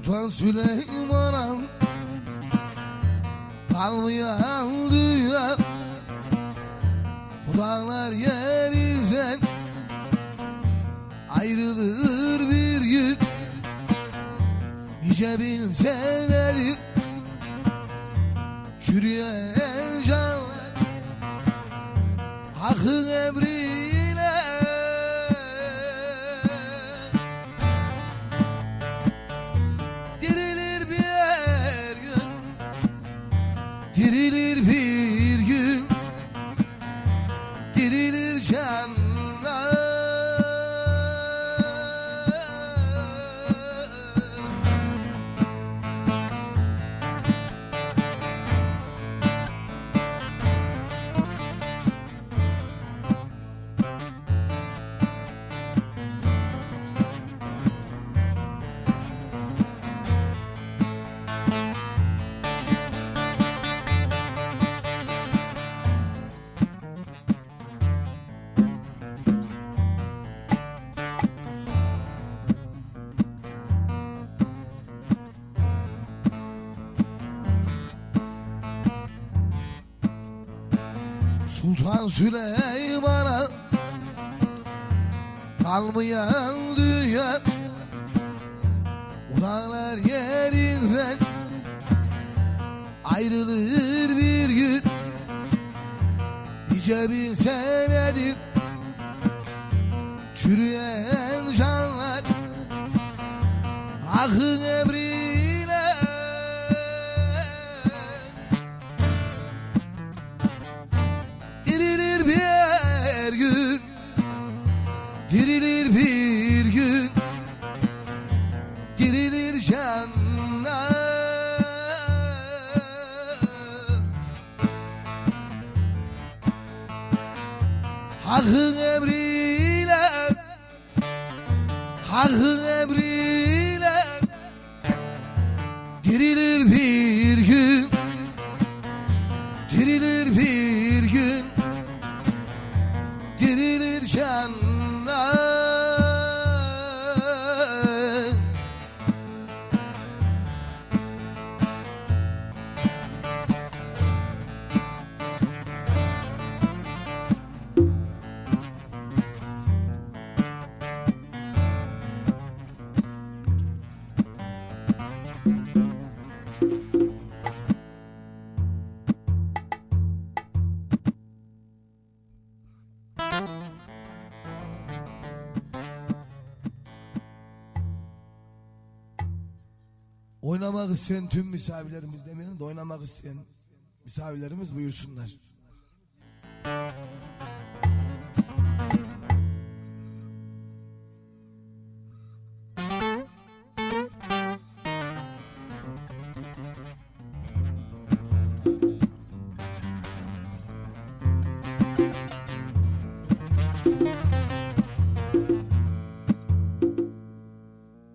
Sultan Süleyman'a kalmayan dünya, dağlar yerinden ayrılır bir gün. Nice bin senedir çürüyen canlar hakkın emriyle dirilir bir gün, dirilir bir gün, dirilir canlar. Sultan Süleyman'a kalmayan dünya, dağlar yerinden ayrılır bir gün. Nice bin senedir çürüyen canlar hakkın emriyle dirilir bir gün, dirilir bir gün, dirilir canlar. Hakkın emriyle, hakkın emriyle dirilir bir gün, dirilir bir gün, dirilir canlar. Oynamak isteyen tüm misafirlerimiz demeyelim de oynamak isteyen misafirlerimiz buyursunlar.